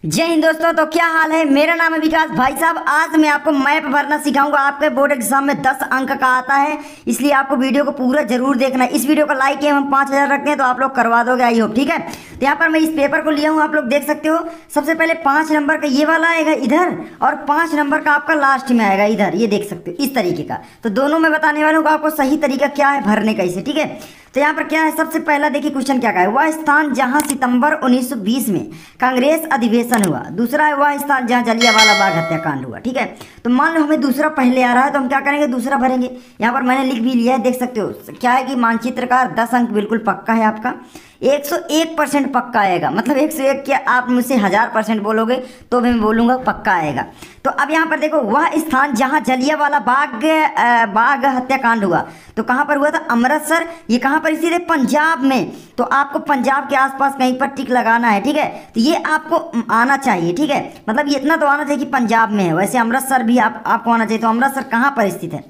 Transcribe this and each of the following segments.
जय हिंद दोस्तों। तो क्या हाल है। मेरा नाम है विकास। भाई साहब, आज मैं आपको मैप भरना सिखाऊंगा। आपके बोर्ड एग्जाम में 10 अंक का आता है, इसलिए आपको वीडियो को पूरा जरूर देखना है। इस वीडियो का लाइक है हम 5000 रखते हैं तो आप लोग करवा दोगे, आई होप। ठीक है, तो यहाँ पर मैं इस पेपर को लिया हूँ, आप लोग देख सकते हो। सबसे पहले 5 नंबर का ये वाला आएगा इधर, और 5 नंबर का आपका लास्ट में आएगा इधर, ये देख सकते हो इस तरीके का। तो दोनों में बताने वाला हूँ आपको सही तरीका क्या है भरने का इसे। ठीक है, तो यहाँ पर क्या है, सबसे पहला देखिए क्वेश्चन क्या है। वह स्थान जहां सितंबर 1920 में कांग्रेस अधिवेशन हुआ। दूसरा है वह स्थान जहां जलियांवाला बाग हत्याकांड हुआ। ठीक है, तो मान लो हमें दूसरा पहले आ रहा है तो हम क्या करेंगे, दूसरा भरेंगे। यहाँ पर मैंने लिख भी लिया है, देख सकते हो। क्या है कि मानचित्रकार 10 अंक बिल्कुल पक्का है आपका, 101% पक्का आएगा। मतलब 101 क्या, आप मुझसे 1000% बोलोगे तो भी मैं बोलूँगा पक्का आएगा। तो अब यहाँ पर देखो, वह स्थान जहाँ जलियांवाला बाग हत्याकांड हुआ, तो कहाँ पर हुआ था, अमृतसर। ये कहाँ पर स्थित है, पंजाब में। तो आपको पंजाब के आसपास कहीं पर टिक लगाना है। ठीक है, तो ये आपको आना चाहिए। ठीक है, मतलब ये इतना तो आना चाहिए कि पंजाब में है। वैसे अमृतसर भी आपको आना चाहिए। तो अमृतसर कहाँ पर स्थित है,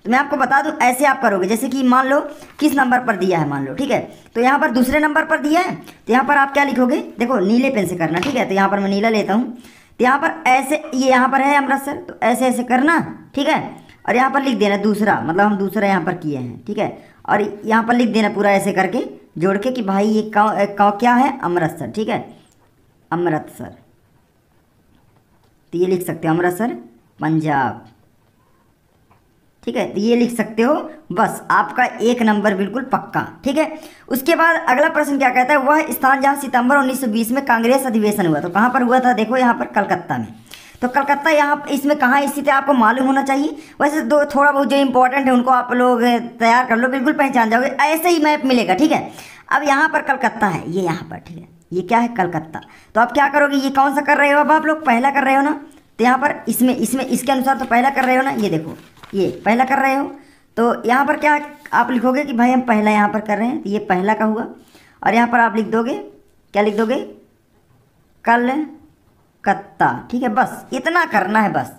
तो मैं आपको बता दूं, ऐसे आप करोगे। जैसे कि मान लो किस नंबर पर दिया है, मान लो। ठीक है, तो यहाँ पर दूसरे नंबर पर दिया है, तो यहाँ पर आप क्या लिखोगे, देखो नीले पेन से करना। ठीक है, तो यहाँ पर मैं नीला लेता हूँ। तो यहाँ पर ऐसे, ये यहाँ पर है अमृतसर, तो ऐसे ऐसे करना। ठीक है, और यहाँ पर लिख देना दूसरा, मतलब हम दूसरा यहाँ पर किए हैं। ठीक है, और यहाँ पर लिख देना पूरा ऐसे करके जोड़ के कि भाई ये क्या है, अमृतसर। ठीक है, अमृतसर। तो ये लिख सकते हो अमृतसर पंजाब। ठीक है, तो ये लिख सकते हो। बस आपका 1 नंबर बिल्कुल पक्का। ठीक है, उसके बाद अगला प्रश्न क्या कहता है, वह स्थान जहां सितंबर 1920 में कांग्रेस अधिवेशन हुआ। तो कहां पर हुआ था, देखो यहाँ पर कलकत्ता में। तो कलकत्ता यहाँ इसमें कहाँ स्थित है आपको मालूम होना चाहिए। वैसे दो थोड़ा बहुत जो इंपॉर्टेंट है उनको आप लोग तैयार कर लो, बिल्कुल पहचान जाओगे, ऐसे ही मैप मिलेगा। ठीक है, अब यहाँ पर कलकत्ता है, ये यहाँ पर। ठीक है, ये क्या है, कलकत्ता। तो आप क्या करोगे, ये कौन सा कर रहे हो, अब आप लोग पहला कर रहे हो ना, तो यहाँ पर इसमें इसके अनुसार तो पहला कर रहे हो ना। ये देखो, ये पहला कर रहे हो, तो यहाँ पर क्या आप लिखोगे कि भाई हम पहला यहाँ पर कर रहे हैं, तो ये पहला का हुआ। और यहाँ पर आप लिख दोगे, क्या लिख दोगे, कलकत्ता। ठीक है, बस इतना करना है बस।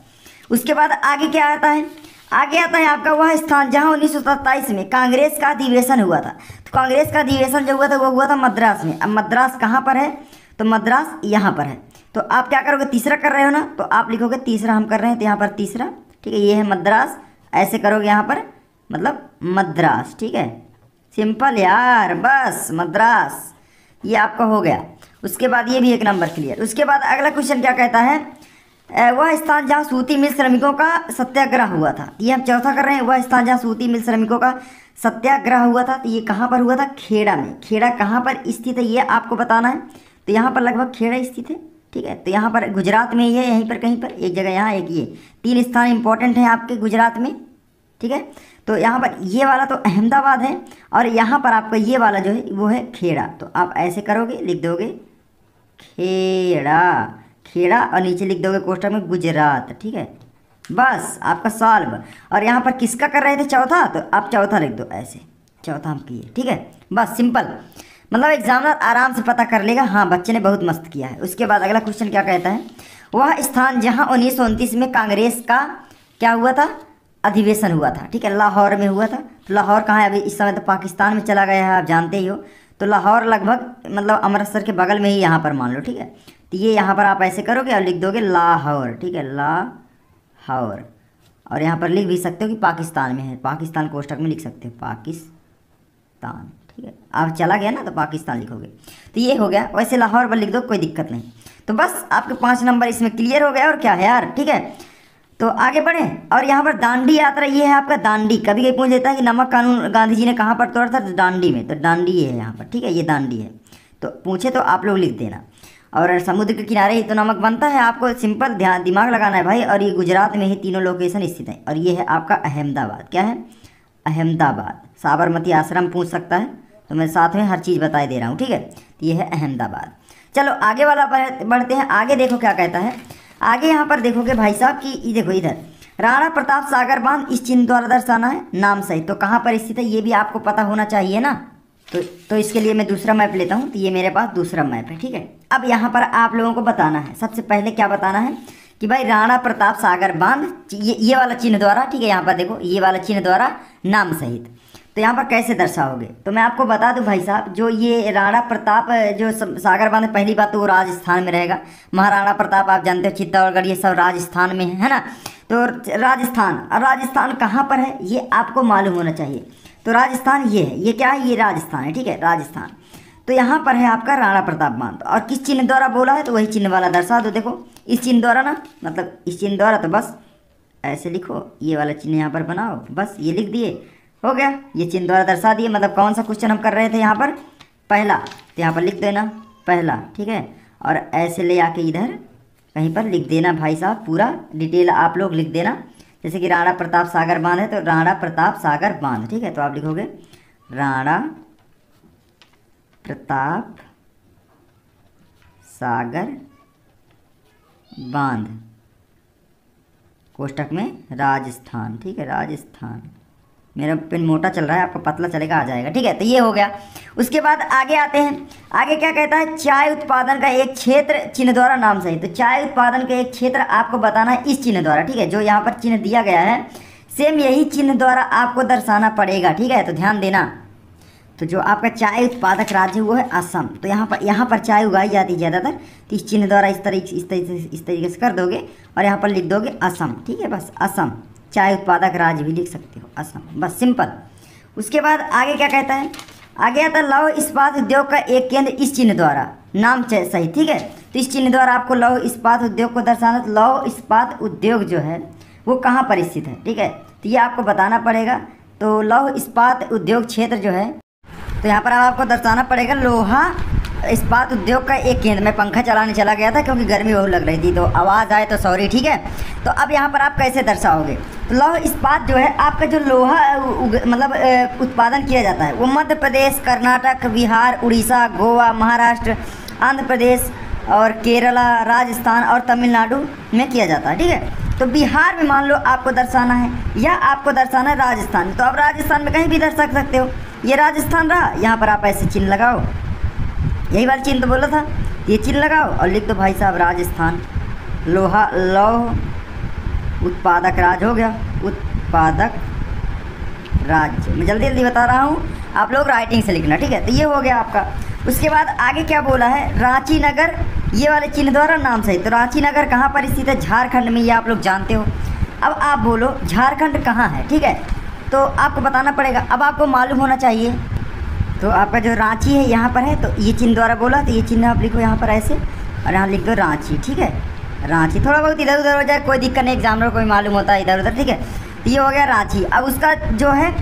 उसके बाद आगे क्या आता है, आगे आता है आपका वह स्थान जहाँ 1927 में कांग्रेस का अधिवेशन हुआ था। तो कांग्रेस का अधिवेशन जो हुआ था वो हुआ था मद्रास में। अब मद्रास कहाँ पर है, तो मद्रास यहाँ पर है। तो आप क्या करोगे, तीसरा कर रहे हो ना, तो आप लिखोगे तीसरा हम कर रहे हैं, तो यहाँ पर तीसरा। ठीक है, ये है मद्रास, ऐसे करोगे यहाँ पर, मतलब मद्रास। ठीक है, सिंपल यार, बस मद्रास, ये आपका हो गया। उसके बाद ये भी 1 नंबर क्लियर। उसके बाद अगला क्वेश्चन क्या कहता है, वह स्थान जहाँ सूती मिल श्रमिकों का सत्याग्रह हुआ था। ये हम चौथा कर रहे हैं, वह स्थान जहाँ सूती मिल श्रमिकों का सत्याग्रह हुआ था। तो ये कहाँ पर हुआ था, खेड़ा में। खेड़ा कहाँ पर स्थित है ये आपको बताना है। तो यहाँ पर लगभग खेड़ा स्थित है। ठीक है, तो यहाँ पर गुजरात में ही है, यहीं पर कहीं पर एक जगह, यहाँ एक, ये 3 स्थान इंपॉर्टेंट हैं आपके गुजरात में। ठीक है, तो यहाँ पर ये वाला तो अहमदाबाद है, और यहाँ पर आपका ये वाला जो है वो है खेड़ा। तो आप ऐसे करोगे, लिख दोगे खेड़ा, खेड़ा, और नीचे लिख दोगे कोष्ठक में गुजरात। ठीक है, बस आपका सॉल्व। और यहाँ पर किसका कर रहे थे, चौथा, तो आप चौथा लिख दो ऐसे, चौथा हम किए। ठीक है, बस सिंपल, मतलब एग्जामिनर आराम से पता कर लेगा, हाँ बच्चे ने बहुत मस्त किया है। उसके बाद अगला क्वेश्चन क्या कहता है, वह स्थान जहां 1929 में कांग्रेस का क्या हुआ था, अधिवेशन हुआ था। ठीक है, लाहौर में हुआ था। तो लाहौर कहाँ है, अभी इस समय तो पाकिस्तान में चला गया है, आप जानते ही हो। तो लाहौर लगभग मतलब अमृतसर के बगल में ही यहाँ पर मान लो। ठीक है, तो ये यहाँ पर आप ऐसे करोगे और लिख दोगे लाहौर। ठीक है, लाहौर, और यहाँ पर लिख भी सकते हो कि पाकिस्तान में है, पाकिस्तान कोष्ठक में लिख सकते हो पाकिस्तान। ठीक है, अब चला गया ना तो पाकिस्तान लिखोगे। तो ये हो गया, वैसे लाहौर पर लिख दो, कोई दिक्कत नहीं। तो बस आपके 5 नंबर इसमें क्लियर हो गया, और क्या है यार। ठीक है, तो आगे बढ़े। और यहाँ पर दांडी यात्रा, ये है आपका दांडी। कभी कभी पूछ लेता है कि नमक कानून गांधी जी ने कहाँ पर तोड़ा था, तो दांडी में। तो दांडी ये है यहाँ पर। ठीक है, ये दांडी है, तो पूछे तो आप लोग लिख देना। और समुद्र के किनारे ही तो नमक बनता है, आपको सिंपल ध्यान दिमाग लगाना है भाई। और ये गुजरात में ही तीनों लोकेशन स्थित है। और ये है आपका अहमदाबाद। क्या है, अहमदाबाद। साबरमती आश्रम पूछ सकता है, तो मैं साथ में हर चीज़ बताए दे रहा हूँ। ठीक है, तो ये है अहमदाबाद। चलो आगे वाला बढ़ते हैं। आगे देखो क्या कहता है, आगे यहाँ पर देखोगे भाई साहब कि देखो इधर राणा प्रताप सागर बांध इस चिन्ह द्वारा दर्शाना है नाम सहित। तो कहाँ पर स्थित है ये भी आपको पता होना चाहिए ना। तो इसके लिए मैं दूसरा मैप लेता हूँ। तो ये मेरे पास दूसरा मैप है। ठीक है, अब यहाँ पर आप लोगों को बताना है, सबसे पहले क्या बताना है कि भाई राणा प्रताप सागर बांध ये वाला चिन्ह द्वारा। ठीक है, यहाँ पर देखो ये वाला चिन्ह द्वारा नाम सहित। तो तो यहाँ पर कैसे दर्शाओगे? तो मैं आपको बता दूं भाई साहब, जो ये राणा प्रताप जो सागर बांध, पहली बात तो वो राजस्थान में रहेगा। महाराणा प्रताप आप जानते हो चित्तौड़गढ़ ये सब राजस्थान में है ना। तो राजस्थान, और राजस्थान कहाँ पर है ये आपको मालूम होना चाहिए। तो राजस्थान ये है, ये क्या है, ये राजस्थान है, ठीक है, राजस्थान। तो यहाँ पर है आपका राणा प्रताप बांध, और किस चिन्ह द्वारा बोला है तो वही चिन्ह वाला दर्शा दो। देखो इस चिन्ह द्वारा ना, मतलब इस चिन्ह द्वारा, तो बस ऐसे लिखो, ये वाला चिन्ह यहाँ पर बनाओ, बस ये लिख दिए, हो गया। ये चिन्ह द्वारा दर्शा दिए। मतलब कौन सा क्वेश्चन हम कर रहे थे यहाँ पर, पहला, तो यहाँ पर लिख देना पहला, ठीक है। और ऐसे ले आके इधर कहीं पर लिख देना भाई साहब, पूरा डिटेल आप लोग लिख देना। जैसे कि राणा प्रताप सागर बांध है तो राणा प्रताप सागर बांध, ठीक है। तो आप लिखोगे राणा प्रताप सागर बांध, कोष्टक में राजस्थान, ठीक है, राजस्थान। मेरा पेन मोटा चल रहा है, आपको पतला चलेगा, आ जाएगा, ठीक है। तो ये हो गया। उसके बाद आगे आते हैं, आगे क्या कहता है, चाय उत्पादन का एक क्षेत्र चिन्ह द्वारा नाम सही। तो चाय उत्पादन का एक क्षेत्र आपको बताना है इस चिन्ह द्वारा, ठीक है। जो यहाँ पर चिन्ह दिया गया है सेम यही चिन्ह द्वारा आपको दर्शाना पड़ेगा, ठीक है। तो ध्यान देना। तो जो आपका चाय उत्पादक राज्य वो है असम। तो यहाँ पर चाय उगाई जाती है ज़्यादातर। तो इस चिन्ह द्वारा इस तरीके से कर दोगे और यहाँ पर लिख दोगे असम, ठीक है, बस असम। चाय उत्पादक राज्य भी लिख सकते हो असम, बस सिंपल। उसके बाद आगे क्या कहता है, आगे आता है लौह इस्पात उद्योग का एक केंद्र इस चिन्ह द्वारा नाम सही, ठीक है। तो इस चिन्ह द्वारा आपको लौह इस्पात उद्योग को दर्शाना। तो लौह इस्पात उद्योग जो है वो कहाँ पर स्थित है, ठीक है। तो ये आपको बताना पड़ेगा। तो लौह इस्पात उद्योग क्षेत्र जो है, तो यहाँ पर आपको दर्शाना पड़ेगा लोहा इस्पात उद्योग का एक केंद्र। में पंखा चलाने चला गया था क्योंकि गर्मी बहुत लग रही थी, तो आवाज़ आए तो सॉरी, ठीक है। तो अब यहाँ पर आप कैसे दर्शाओगे, तो लौह इस्पात जो है आपका जो लोहा मतलब उत्पादन किया जाता है वो मध्य प्रदेश, कर्नाटक, बिहार, उड़ीसा, गोवा, महाराष्ट्र, आंध्र प्रदेश और केरला, राजस्थान और तमिलनाडु में किया जाता है, ठीक है। तो बिहार में मान लो आपको दर्शाना है या आपको दर्शाना है राजस्थान में, तो आप राजस्थान में कहीं भी दर्शा सकते हो। ये राजस्थान रहा, यहाँ पर आप ऐसे चिन्ह लगाओ, यही वाला चिन्ह तो बोला था, ये चिन्ह लगाओ और लिख दो भाई साहब राजस्थान। लौह उत्पादक राज्य हो गया, उत्पादक राज्य। मैं जल्दी जल्दी बता रहा हूँ, आप लोग राइटिंग से लिखना, ठीक है। तो ये हो गया आपका। उसके बाद आगे क्या बोला है, रांची नगर, ये वाले चिन्ह द्वारा नाम सही। तो रांची नगर कहाँ पर स्थित है, झारखंड में, ये आप लोग जानते हो। अब आप बोलो झारखंड कहाँ है, ठीक है, तो आपको बताना पड़ेगा। अब आपको मालूम होना चाहिए, तो आपका जो रांची है यहाँ पर है, तो ये चिन्ह द्वारा बोला, तो ये चिन्ह आप लिखो यहाँ पर ऐसे, और यहाँ लिख दो रांची, ठीक है, रांची। थोड़ा बहुत इधर उधर हो जाए कोई दिक्कत नहीं, एग्जामिनर कोई मालूम होता है इधर उधर, ठीक है। तो ये हो गया रांची। अब उसका जो है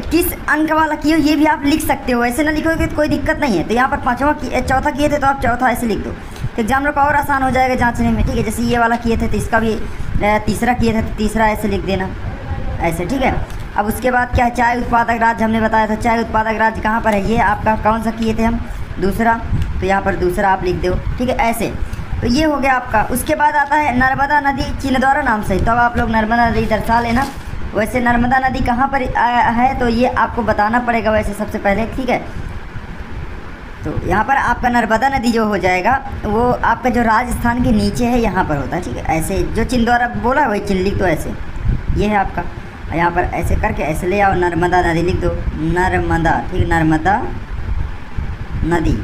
किस अंक वाला किए ये भी आप लिख सकते हो, ऐसे ना लिखोगे तो कोई दिक्कत नहीं है। तो यहाँ पर चौथा किए थे तो आप चौथा ऐसे लिख दो, तो एग्जामिनर को और आसान हो जाएगा जाँचने में, ठीक है। जैसे ये वाला किए थे तो इसका भी तीसरा किए थे तो तीसरा ऐसे लिख देना, ऐसे, ठीक है। अब उसके बाद क्या है, चाय उत्पादक राज्य हमने बताया था। चाय उत्पादक राज्य कहाँ पर है, ये आपका कौन सा किए थे हम, दूसरा। तो यहाँ पर दूसरा आप लिख दो, ठीक है, ऐसे। तो ये हो गया आपका। उसके बाद आता है नर्मदा नदी चिन्ह द्वारा नाम सही। तो अब आप लोग नर्मदा नदी दर्शा लेना। वैसे नर्मदा नदी कहाँ पर है तो ये आपको बताना पड़ेगा वैसे सबसे पहले, ठीक है। तो यहाँ पर आपका नर्मदा नदी जो हो जाएगा वो आपका जो राजस्थान के नीचे है यहाँ पर होता है, ठीक है। ऐसे जो चिन्ह द्वारा बोला वही चिन्ह लिख दो ऐसे, ये है आपका। यहाँ पर ऐसे करके ऐसे ले आओ, नर्मदा नदी लिख दो, नर्मदा, ठीक, नर्मदा नदी।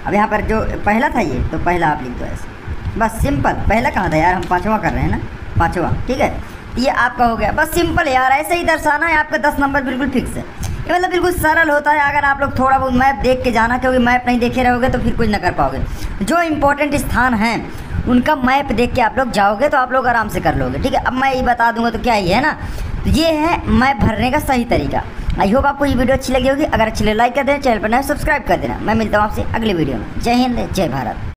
अब यहाँ पर जो पहला था ये, तो पहला आप लिख दो ऐसे, बस सिंपल। पहला कहाँ था यार, हम पाँचवा कर रहे हैं ना, पाँचवा, ठीक है। ये आपका हो गया, बस सिंपल यार, ऐसे ही दर्शाना है। आपका 10 नंबर बिल्कुल फिक्स है। ये मतलब बिल्कुल सरल होता है अगर आप लोग थोड़ा बहुत मैप देख के जाना, क्योंकि मैप नहीं देखे रहोगे तो फिर कुछ ना कर पाओगे। जो इम्पोर्टेंट स्थान हैं उनका मैप देख के आप लोग जाओगे तो आप लोग आराम से कर लोगे, ठीक है। अब मैं ये बता दूंगा तो क्या ही है ना, तो ये है मैप भरने का सही तरीका। आई होप आपको ये वीडियो अच्छी लगी होगी। अगर अच्छी लगे लाइक कर देना, चैनल पर नए सब्सक्राइब कर देना। मैं मिलता हूँ आपसे अगले वीडियो में। जय हिंद, जय भारत।